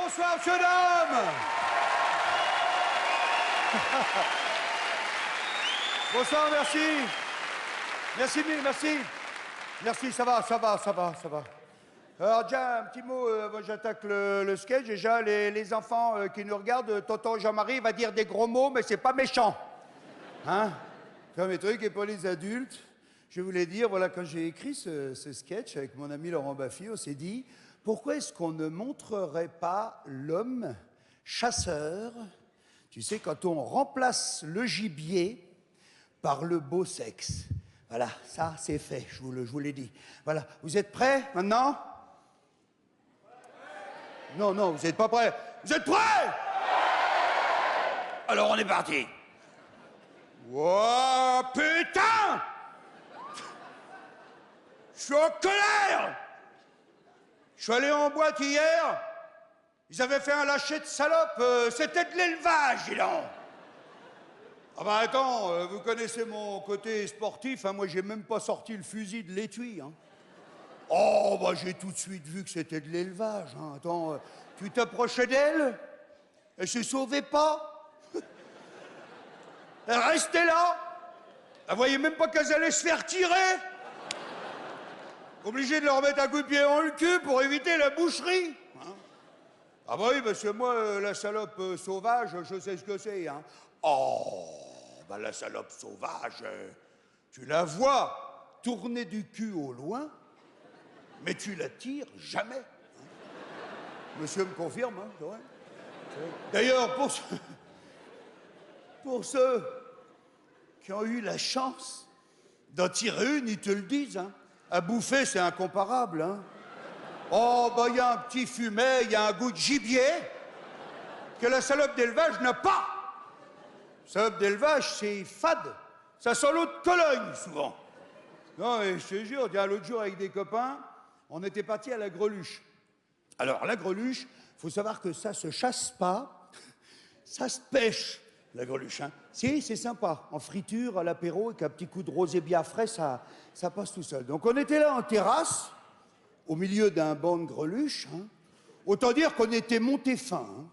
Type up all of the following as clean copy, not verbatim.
Bonsoir, monsieur, dame. Bonsoir, merci. Merci, merci. Merci, ça va. Alors, déjà, un petit mot, avant que j'attaque le sketch. Déjà, les enfants qui nous regardent, tonton Jean-Marie va dire des gros mots, mais c'est pas méchant. Hein? Comme les trucs, et pour les adultes, je voulais dire, voilà, quand j'ai écrit ce sketch avec mon ami Laurent Baffy, on s'est dit, pourquoi est-ce qu'on ne montrerait pas l'homme chasseur, tu sais, quand on remplace le gibier par le beau sexe. Voilà, ça, c'est fait, je vous l'ai dit. Voilà, vous êtes prêts, maintenant? Non, vous n'êtes pas prêts. Vous êtes prêts? Alors, on est parti. Oh, putain! Je suis en colère! Je suis allé en boîte hier, ils avaient fait un lâcher de salope, c'était de l'élevage, dis donc. Ah bah attends, vous connaissez mon côté sportif, hein, moi j'ai même pas sorti le fusil de l'étui. Hein. Oh bah j'ai tout de suite vu que c'était de l'élevage. Hein. Attends, tu t'approchais d'elle, elle se sauvait pas. Elle restait là, elle voyait même pas qu'elles allaient se faire tirer. Obligé de leur mettre un coup de pied dans le cul pour éviter la boucherie. Hein. Ah bah oui, parce que moi, la salope sauvage, je sais ce que c'est. Hein. Oh, bah la salope sauvage, tu la vois tourner du cul au loin, mais tu la tires jamais. Hein. Monsieur me confirme, hein, c'est vrai. D'ailleurs, pour ceux qui ont eu la chance d'en tirer une, ils te le disent, hein. À bouffer, c'est incomparable, hein. Oh, bah, il y a un petit fumet, il y a un goût de gibier que la salope d'élevage n'a pas. La salope d'élevage, c'est fade. Ça sent l'eau de Cologne, souvent. Non, mais je te jure, l'autre jour, avec des copains, on était partis à la greluche. Alors, la greluche, faut savoir que ça se chasse pas, ça se pêche, la greluche, hein. Si, c'est sympa. En friture, à l'apéro, avec un petit coup de rosé bien frais, ça passe tout seul. Donc, on était là en terrasse, au milieu d'un banc de greluche. Hein. Autant dire qu'on était monté fin. Hein.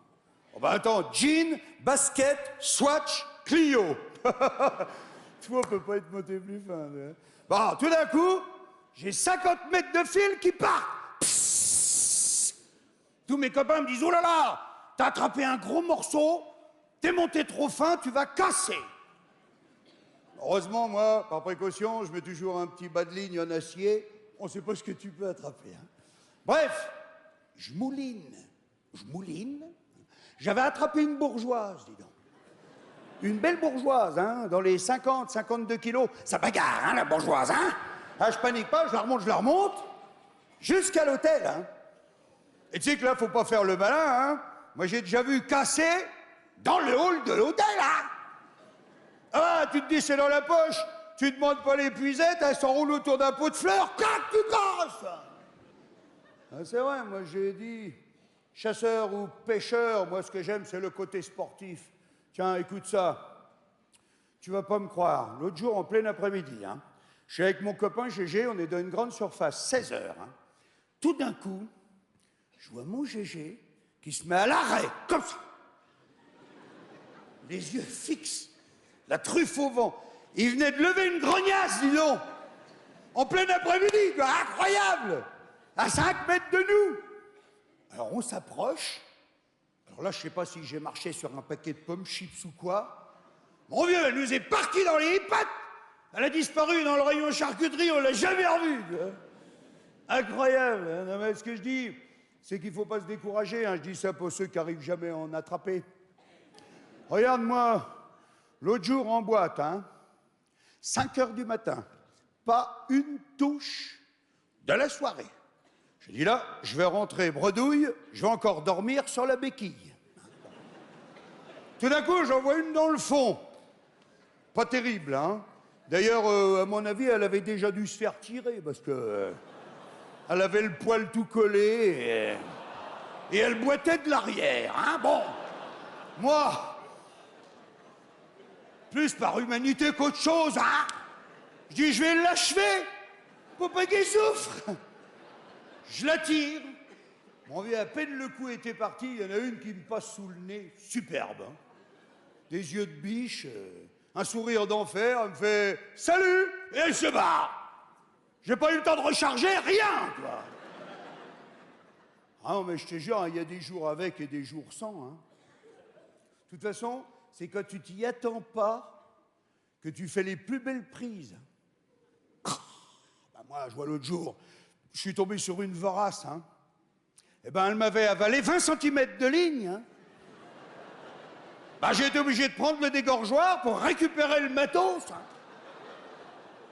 Oh ben attends, jean, basket, swatch, Clio. Tu vois, on peut pas être monté plus fin. Hein. Bon, tout d'un coup, j'ai 50 mètres de fil qui partent. Psst. Tous mes copains me disent, oh là là, t'as attrapé un gros morceau, t'es monté trop fin, tu vas casser. Heureusement, moi, par précaution, je mets toujours un petit bas de ligne en acier. On ne sait pas ce que tu peux attraper. Hein. Bref, je mouline. J'avais attrapé une bourgeoise, dis donc. Une belle bourgeoise, hein, dans les 50, 52 kilos. Ça bagarre, hein, la bourgeoise, hein. Ah, je panique pas, je la remonte, jusqu'à l'hôtel, hein. Et tu sais que là, faut pas faire le malin, hein. Moi, j'ai déjà vu casser dans le hall de l'hôtel, hein. Ah, tu te dis, c'est dans la poche. Tu demandes pas l'épuisette, elle s'enroule autour d'un pot de fleurs, clac, tu casses. Ah, c'est vrai, moi j'ai dit, chasseur ou pêcheur, moi ce que j'aime c'est le côté sportif. Tiens, écoute ça, tu vas pas me croire, l'autre jour en plein après-midi, hein, je suis avec mon copain Gégé, on est dans une grande surface, 16 heures. Hein. Tout d'un coup, je vois mon Gégé qui se met à l'arrêt, comme ça. Les yeux fixes, la truffe au vent. Il venait de lever une grognasse, dis donc, en plein après-midi, quoi, incroyable, à 5 mètres de nous. Alors on s'approche. Alors là, je sais pas si j'ai marché sur un paquet de pommes chips ou quoi. Mon vieux, elle nous est partie dans les pattes. Elle a disparu dans le rayon charcuterie, on l'a jamais revue. Incroyable. Hein. Non, mais ce que je dis, c'est qu'il faut pas se décourager. Hein. Je dis ça pour ceux qui arrivent jamais à en attraper. Regarde-moi, l'autre jour en boîte, hein. 5 heures du matin, pas une touche de la soirée. J'ai dit là, je vais rentrer bredouille, je vais encore dormir sur la béquille. Tout d'un coup, j'en vois une dans le fond. Pas terrible, hein. D'ailleurs, à mon avis, elle avait déjà dû se faire tirer parce que elle avait le poil tout collé et elle boitait de l'arrière, hein. Bon, moi, plus par humanité qu'autre chose, hein. Je dis, je vais l'achever, pour pas qu'il souffre. Je la tire, Mon vieux, à peine le coup était parti, il y en a une qui me passe sous le nez, superbe. Hein. Des yeux de biche, un sourire d'enfer, elle me fait « Salut !» et elle se barre. J'ai pas eu le temps de recharger, rien, quoi. Ah non, mais je te jure, il y a des jours avec et des jours sans. Hein. De toute façon, c'est quand tu t'y attends pas que tu fais les plus belles prises. Ben moi, je vois l'autre jour, je suis tombé sur une vorace. Hein. Eh ben, elle m'avait avalé 20 cm de ligne. Hein. Ben, j'ai été obligé de prendre le dégorgeoir pour récupérer le matos. Hein.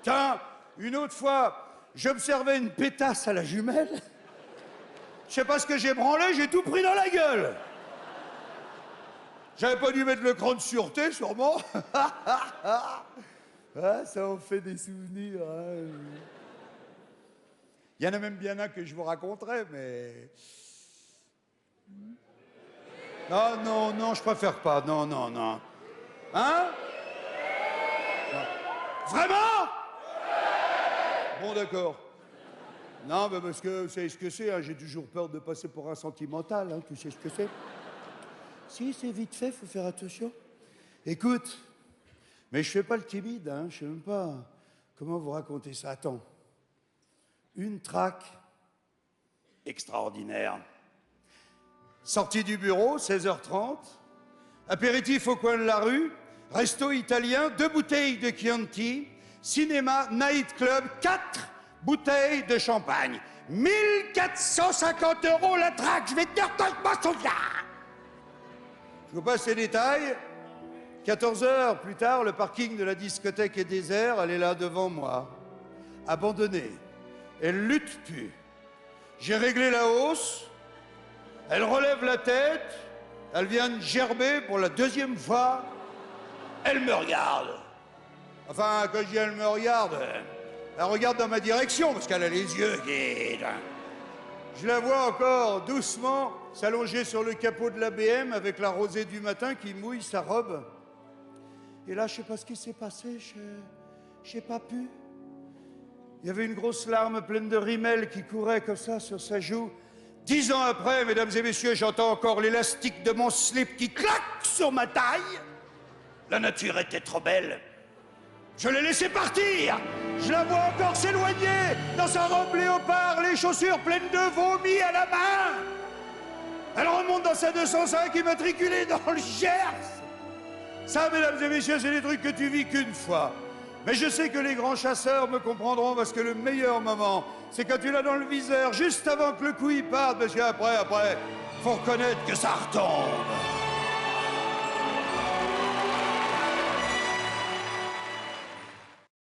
Tiens, une autre fois, j'observais une pétasse à la jumelle. Je sais pas ce que j'ai branlé, j'ai tout pris dans la gueule. J'avais pas dû mettre le cran de sûreté, sûrement. Ah, ça en fait des souvenirs. Hein. Il y en a même bien un que je vous raconterai, mais... Non, non, non, je préfère pas. Non, non, non. Hein? Vraiment? Bon, d'accord. Non, mais parce que vous savez ce que c'est, hein, j'ai toujours peur de passer pour un sentimental, hein, tu sais ce que c'est? Si, c'est vite fait, faut faire attention. Écoute, mais je fais pas le timide, hein, je sais même pas comment vous raconter ça. Attends. Une traque extraordinaire. Sortie du bureau, 16h30. Apéritif au coin de la rue. Resto italien, 2 bouteilles de Chianti. Cinéma, night club, 4 bouteilles de champagne. 1450 € la traque, je vais te dire quand je m'en souviens. Je vous passe les détails. 14 heures plus tard, le parking de la discothèque est désert, elle est là devant moi. Abandonnée. Elle lutte plus. J'ai réglé la hausse. Elle relève la tête. Elle vient de gerber pour la 2e fois. Elle me regarde. Enfin, quand je dis elle me regarde, elle regarde dans ma direction parce qu'elle a les yeux guides. Je la vois encore doucement s'allonger sur le capot de la BM avec la rosée du matin qui mouille sa robe. Et là, je sais pas ce qui s'est passé, j'ai pas pu. Il y avait une grosse larme pleine de rimel qui courait comme ça sur sa joue. 10 ans après, mesdames et messieurs, j'entends encore l'élastique de mon slip qui claque sur ma taille. La nature était trop belle. Je l'ai laissée partir. Je la vois encore s'éloigner dans sa robe léopard, les chaussures pleines de vomi à la main. Elle remonte dans sa 205 immatriculée dans le Gers. Ça, mesdames et messieurs, c'est des trucs que tu vis qu'une fois. Mais je sais que les grands chasseurs me comprendront parce que le meilleur moment, c'est quand tu l'as dans le viseur, juste avant que le coup y parte, parce qu'après, faut reconnaître que ça retombe.